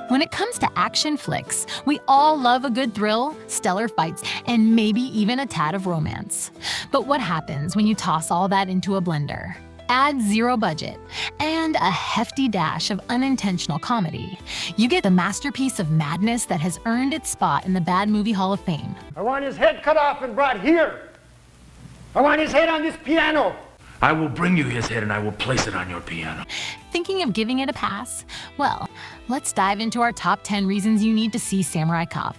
When it comes to action flicks, we all love a good thrill, stellar fights, and maybe even a tad of romance. But what happens when you toss all that into a blender? Add zero budget and a hefty dash of unintentional comedy. You get the masterpiece of madness that has earned its spot in the Bad Movie Hall of Fame. I want his head cut off and brought here. I want his head on this piano. I will bring you his head and I will place it on your piano. Thinking of giving it a pass? Well, let's dive into our top 10 reasons you need to see Samurai Cop.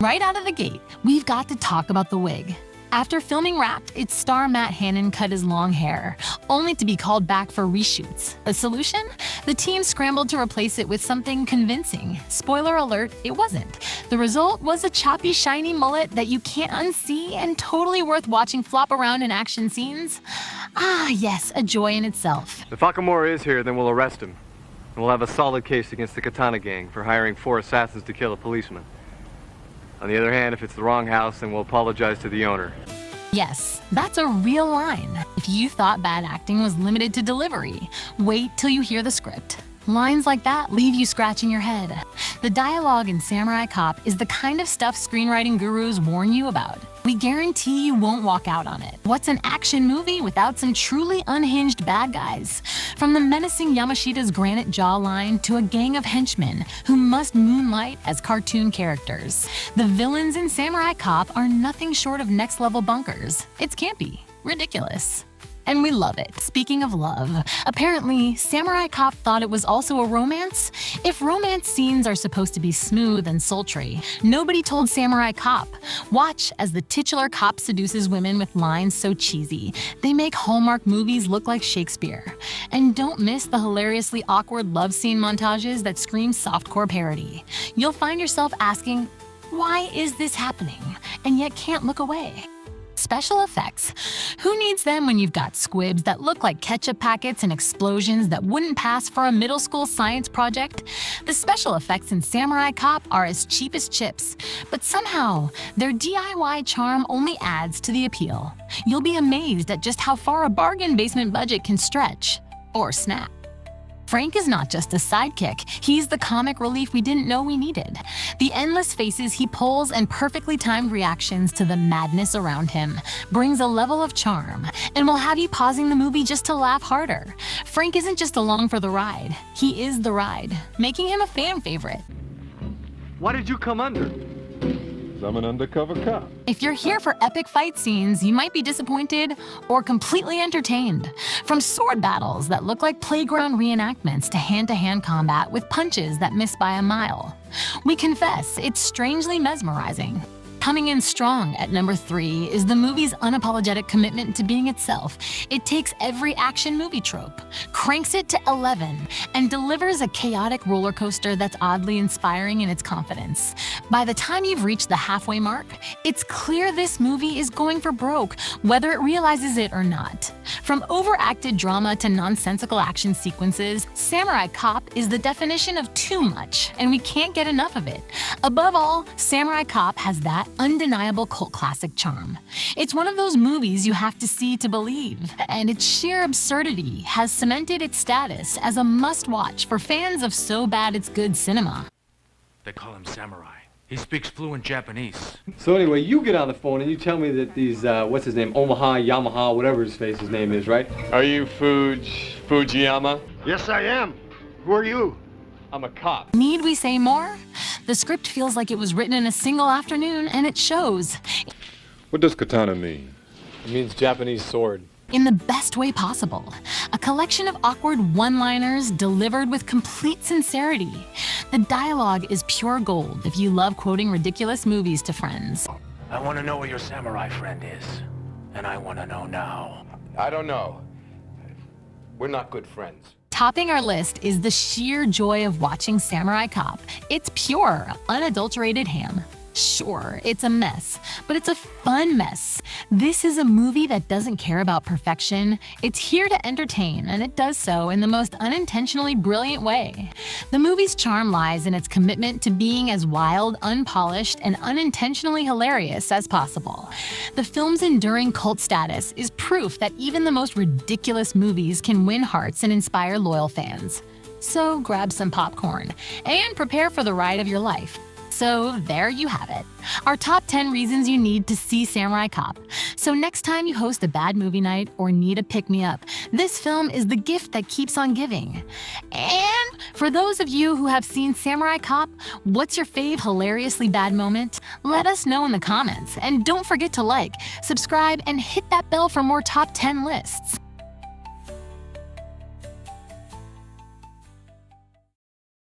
Right out of the gate, we've got to talk about the wig. After filming Wrapped, its star Matt Hannon cut his long hair, only to be called back for reshoots. A solution? The team scrambled to replace it with something convincing. Spoiler alert, it wasn't. The result was a choppy, shiny mullet that you can't unsee and totally worth watching flop around in action scenes. Ah, yes, a joy in itself. If Akamura is here, then we'll arrest him. And we'll have a solid case against the Katana gang for hiring 4 assassins to kill a policeman. On the other hand, if it's the wrong house, then we'll apologize to the owner. Yes, that's a real line. If you thought bad acting was limited to delivery, wait till you hear the script. Lines like that leave you scratching your head. The dialogue in Samurai Cop is the kind of stuff screenwriting gurus warn you about. We guarantee you won't walk out on it. What's an action movie without some truly unhinged bad guys? From the menacing Yamashita's granite jawline to a gang of henchmen who must moonlight as cartoon characters. The villains in Samurai Cop are nothing short of next-level bunkers. It's campy, ridiculous. And we love it. Speaking of love, apparently Samurai Cop thought it was also a romance. If romance scenes are supposed to be smooth and sultry, nobody told Samurai Cop. Watch as the titular cop seduces women with lines so cheesy. They make Hallmark movies look like Shakespeare. And don't miss the hilariously awkward love scene montages that scream softcore parody. You'll find yourself asking, why is this happening? And yet can't look away. Special effects. Who needs them when you've got squibs that look like ketchup packets and explosions that wouldn't pass for a middle school science project? The special effects in Samurai Cop are as cheap as chips, but somehow their DIY charm only adds to the appeal. You'll be amazed at just how far a bargain basement budget can stretch or snap. Frank is not just a sidekick, he's the comic relief we didn't know we needed. The endless faces he pulls and perfectly timed reactions to the madness around him brings a level of charm and will have you pausing the movie just to laugh harder. Frank isn't just along for the ride, he is the ride, making him a fan favorite. Why did you come under? I'm an undercover cop. If you're here for epic fight scenes, you might be disappointed or completely entertained. From sword battles that look like playground reenactments to hand-to-hand combat with punches that miss by a mile. We confess, it's strangely mesmerizing. Coming in strong at number 3 is the movie's unapologetic commitment to being itself. It takes every action movie trope, cranks it to 11, and delivers a chaotic roller coaster that's oddly inspiring in its confidence. By the time you've reached the halfway mark, it's clear this movie is going for broke, whether it realizes it or not. From overacted drama to nonsensical action sequences, Samurai Cop is the definition of too much, and we can't get enough of it. Above all, Samurai Cop has that undeniable cult classic charm. It's one of those movies you have to see to believe, and its sheer absurdity has cemented its status as a must-watch for fans of so bad it's good cinema. They call him Samurai. He speaks fluent Japanese. So anyway, you get on the phone and you tell me that these, what's his name, Omaha, Yamaha, whatever his name is, right? Are you Fujiyama? Yes, I am. Who are you? I'm a cop. Need we say more? The script feels like it was written in a single afternoon, and it shows. What does katana mean? It means Japanese sword. In the best way possible. A collection of awkward one-liners delivered with complete sincerity. The dialogue is pure gold if you love quoting ridiculous movies to friends. I want to know where your samurai friend is. And I want to know now. I don't know. We're not good friends. Topping our list is the sheer joy of watching Samurai Cop. It's pure, unadulterated ham. Sure, it's a mess, but it's a fun mess. This is a movie that doesn't care about perfection. It's here to entertain, and it does so in the most unintentionally brilliant way. The movie's charm lies in its commitment to being as wild, unpolished, and unintentionally hilarious as possible. The film's enduring cult status is proof that even the most ridiculous movies can win hearts and inspire loyal fans. So grab some popcorn and prepare for the ride of your life. So there you have it, our top 10 reasons you need to see Samurai Cop. So next time you host a bad movie night or need a pick-me-up, this film is the gift that keeps on giving. And for those of you who have seen Samurai Cop, what's your fave hilariously bad moment? Let us know in the comments, and don't forget to like, subscribe, and hit that bell for more top 10 lists.